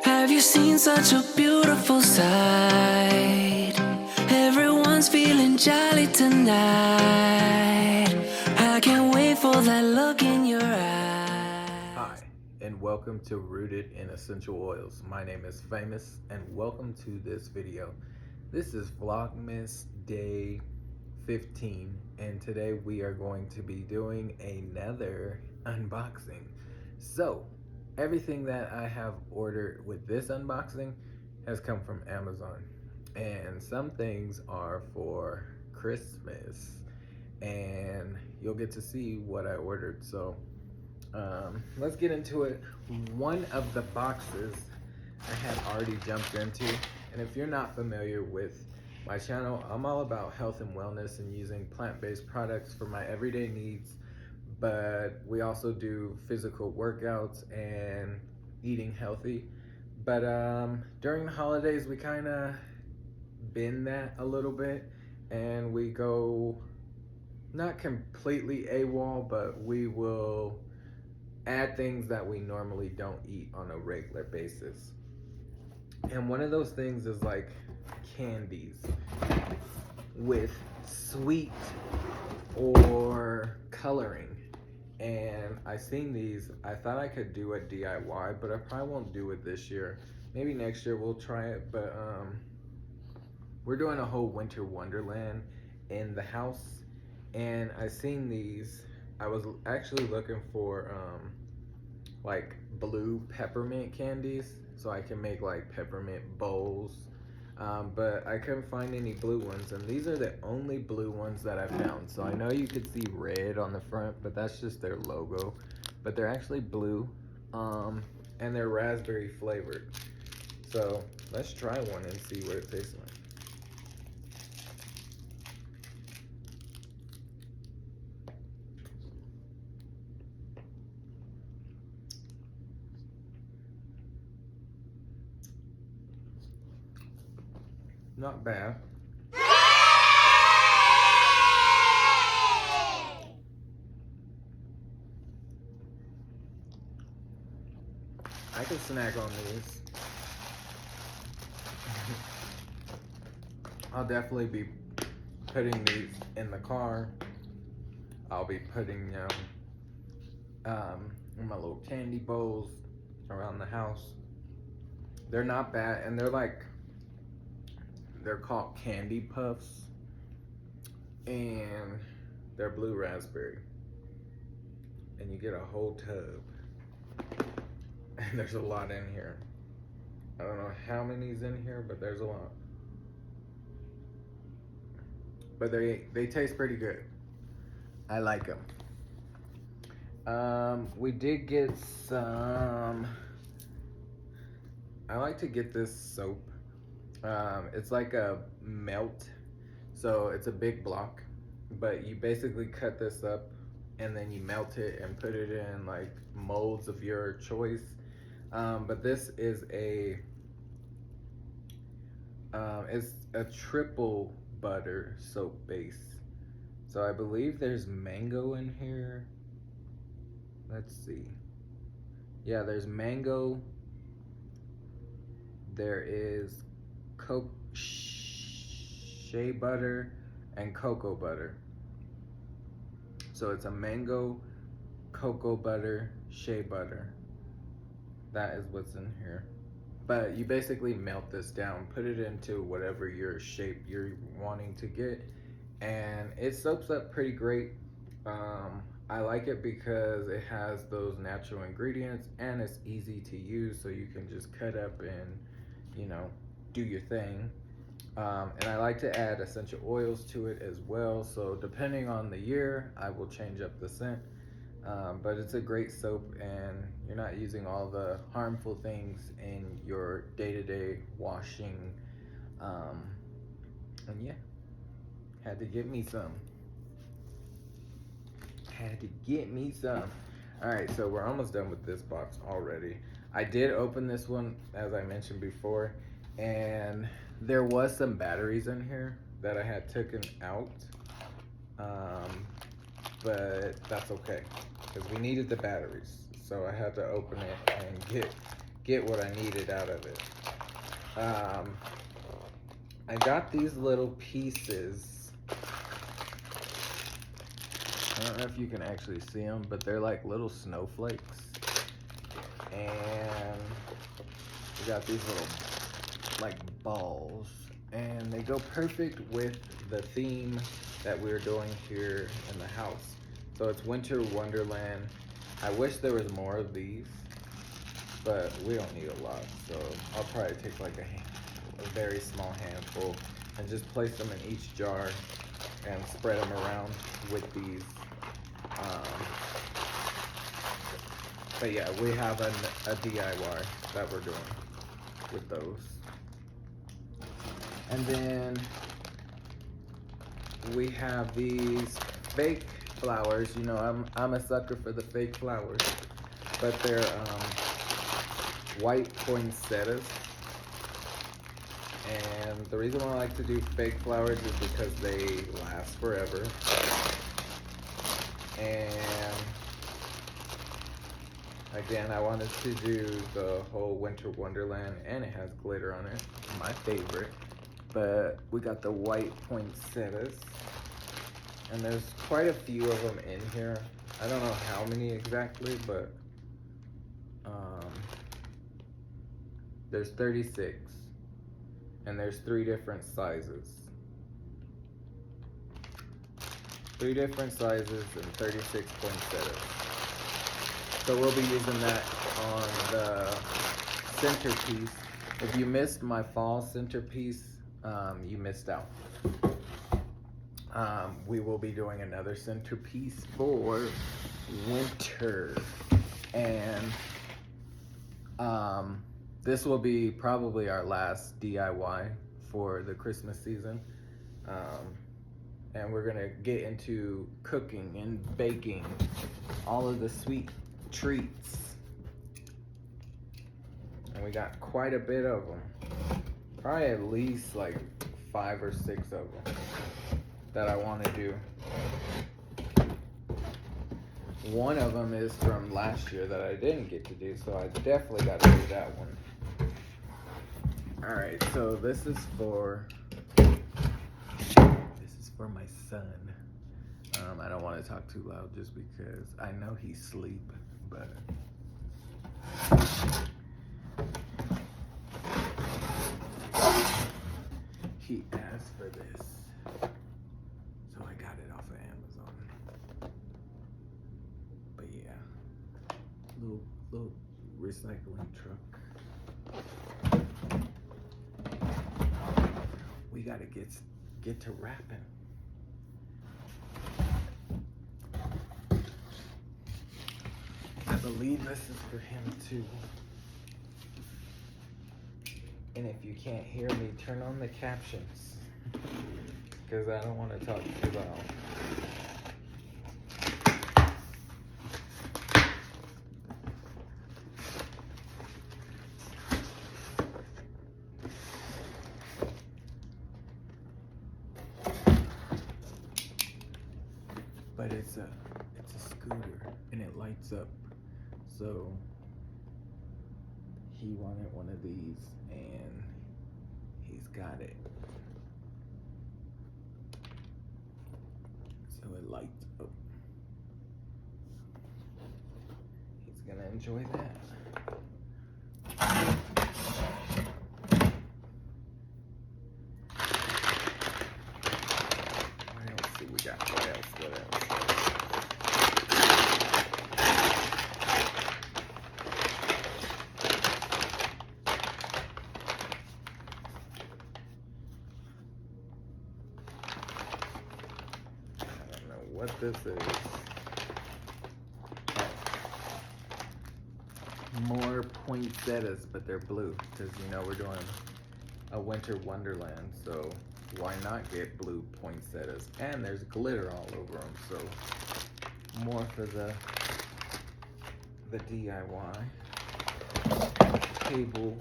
Have you seen such a beautiful sight? Everyone's feeling jolly tonight. I can't wait for that look in your eye. Hi, and welcome to Rooted in Essential Oils. My name is Famous, and welcome to this video. This is Vlogmas Day 15, and today we are going to be doing another unboxing. So, everything that I have ordered with this unboxing has come from Amazon, and some things are for Christmas, and you'll get to see what I ordered. So let's get into it. One of the boxes I had already jumped into, and if you're not familiar with my channel, I'm all about health and wellness and using plant-based products for my everyday needs, but we also do physical workouts and eating healthy. But during the holidays, we kind of bend that a little bit, and we go not completely AWOL, but we will add things that we normally don't eat on a regular basis. And one of those things is like candies with sweet or coloring. And I seen these, I thought I could do a DIY, but I probably won't do it this year. Maybe next year we'll try it, but we're doing a whole winter wonderland in the house, and I seen these. I was actually looking for like blue peppermint candies so I can make like peppermint bowls, but I couldn't find any blue ones, and these are the only blue ones that I found. So I know you could see red on the front, but that's just their logo, but they're actually blue, and they're raspberry flavored. So let's try one and see what it tastes like. Not bad. I can snack on these. I'll definitely be putting these in the car. I'll be putting them in my little candy bowls around the house. They're not bad, and they're called candy puffs, and they're blue raspberry, and you get a whole tub, and there's a lot in here. I don't know how many's in here, but there's a lot. But they taste pretty good. I like them. We did get some. I like to get this soap. It's like a melt, so it's a big block, but you basically cut this up and then you melt it and put it in like molds of your choice. But this is it's a triple butter soap base. So I believe there's mango in here. Let's see. Yeah, there's mango. There is shea butter and cocoa butter. So it's a mango, cocoa butter, shea butter. That is what's in here. But you basically melt this down, put it into whatever your shape you're wanting to get, and it soaks up pretty great. I like it because it has those natural ingredients and it's easy to use, so you can just cut up and, you know, do your thing. And I like to add essential oils to it as well, so depending on the year I will change up the scent. But it's a great soap, and you're not using all the harmful things in your day-to-day washing. And yeah, had to get me some. All right, so we're almost done with this box already. I did open this one, as I mentioned before, and there was some batteries in here that I had taken out, but that's okay, because we needed the batteries. so I had to open it and get what I needed out of it. I got these little pieces. I don't know if you can actually see them, but they're like little snowflakes. And we got these little like balls, and they go perfect with the theme that we're doing here in the house. So it's Winter Wonderland. I wish there was more of these, but we don't need a lot. So I'll probably take like a very small handful and just place them in each jar and spread them around with these. But yeah, we have a DIY that we're doing with those. And then we have these fake flowers. You know, I'm a sucker for the fake flowers, but they're white poinsettias. And the reason why I like to do fake flowers is because they last forever. And again, I wanted to do the whole Winter Wonderland, and it has glitter on it, my favorite. But we got the white poinsettias, and there's quite a few of them in here. I don't know how many exactly, but there's 36, and there's 3 different sizes. 3 different sizes and 36 poinsettias. So we'll be using that on the centerpiece. If you missed my fall centerpiece, you missed out. We will be doing another centerpiece for winter. And this will be probably our last DIY for the Christmas season. And we're gonna get into cooking and baking all of the sweet treats. And we got quite a bit of them. Probably at least like 5 or 6 of them that I want to do. One of them is from last year that I didn't get to do, so I definitely got to do that one. Alright, so this is for my son. I don't want to talk too loud just because I know he's asleep, but he asked for this, so I got it off of Amazon. But yeah, little recycling truck. We gotta get to wrapping. I believe this is for him too. And if you can't hear me, turn on the captions, because I don't want to talk too loud. But it's a scooter, and it lights up. So he wanted one of these, and he's got it. So it lights up. He's gonna enjoy that. What else do we got? What else? What this is. More poinsettias, but they're blue, because you know we're doing a Winter Wonderland, so why not get blue poinsettias? And there's glitter all over them, so more for the DIY table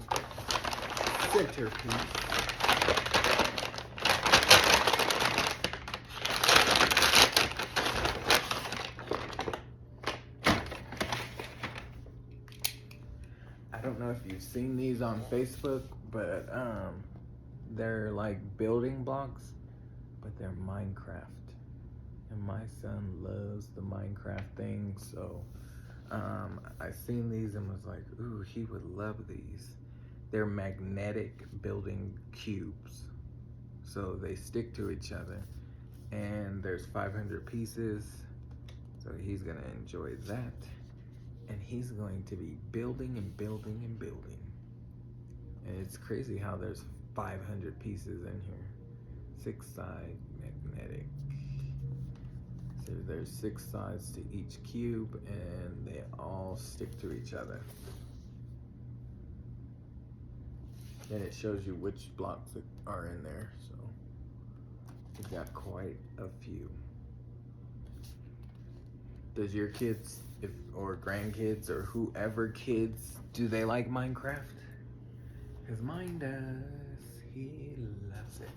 centerpiece. I don't know if you've seen these on Facebook, but they're like building blocks, but they're Minecraft. And my son loves the Minecraft thing, so I seen these and was like, ooh, he would love these. They're magnetic building cubes, so they stick to each other. And there's 500 pieces, so he's gonna enjoy that. And he's going to be building and building and building. And it's crazy how there's 500 pieces in here. 6-side magnetic. So there's 6 sides to each cube and they all stick to each other. And it shows you which blocks are in there, so we've got quite a few. Does your kids or grandkids or whoever kids, do they like Minecraft? Because mine does. He loves it.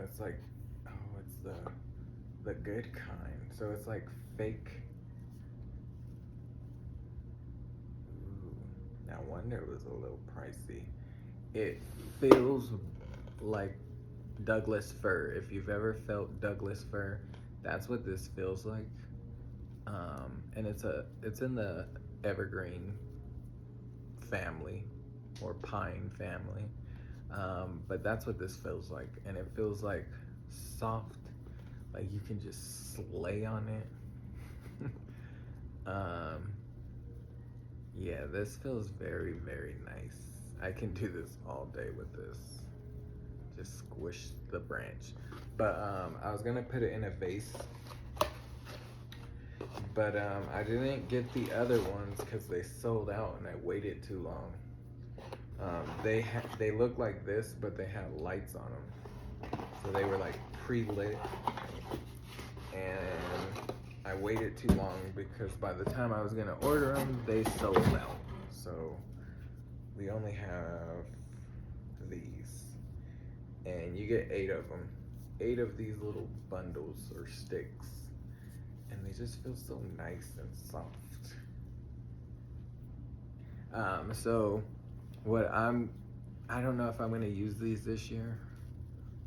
It's like, oh, it's the good kind. So it's like fake. Ooh, no wonder it was a little pricey. It feels like Douglas fir. If you've ever felt Douglas fir, that's what this feels like. And it's in the evergreen family or pine family. But that's what this feels like, and it feels like soft, like you can just slay on it. Yeah, this feels very, very nice. I can do this all day with this. Just squish the branch. But I was gonna put it in a vase, but I didn't get the other ones because they sold out and I waited too long. They look like this, but they had lights on them, so they were like pre-lit, and I waited too long because by the time I was gonna order them, they sold out. So we only have these, and you get 8 of them, 8 of these little bundles or sticks, and they just feel so nice and soft. So what I don't know if I'm gonna use these this year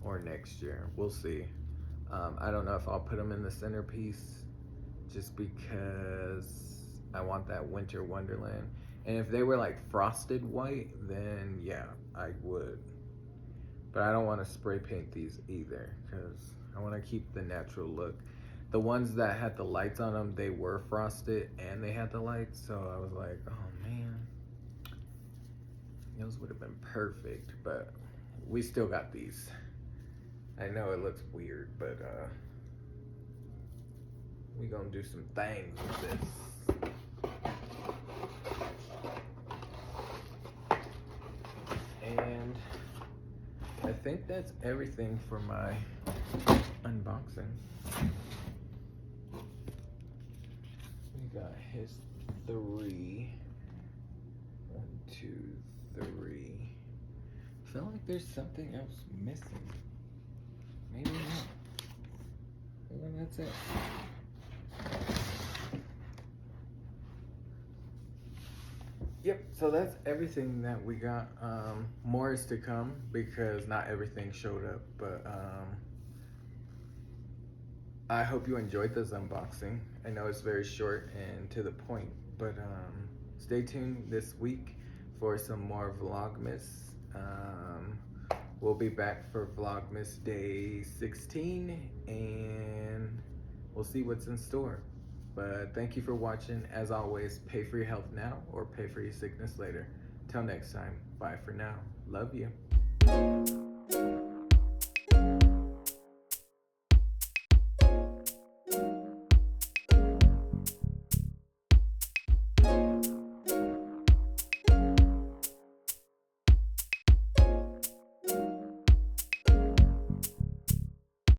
or next year. We'll see. I don't know if I'll put them in the centerpiece just because I want that winter wonderland. And if they were like frosted white, then yeah, I would. But I don't want to spray paint these either because I want to keep the natural look. The ones that had the lights on them, they were frosted and they had the lights, so I was like, oh man, those would have been perfect, but we still got these. I know it looks weird, but we gonna do some things with this. And I think that's everything for my unboxing. We got his 3. 1, 2, 3. I feel like there's something else missing. Maybe not. Well, then that's it. Yep, so that's everything that we got. More is to come because not everything showed up, but I hope you enjoyed this unboxing. I know it's very short and to the point, but stay tuned this week for some more Vlogmas. We'll be back for Vlogmas Day 16, and we'll see what's in store. But thank you for watching. As always, pay for your health now or pay for your sickness later. Till next time, bye for now. Love you.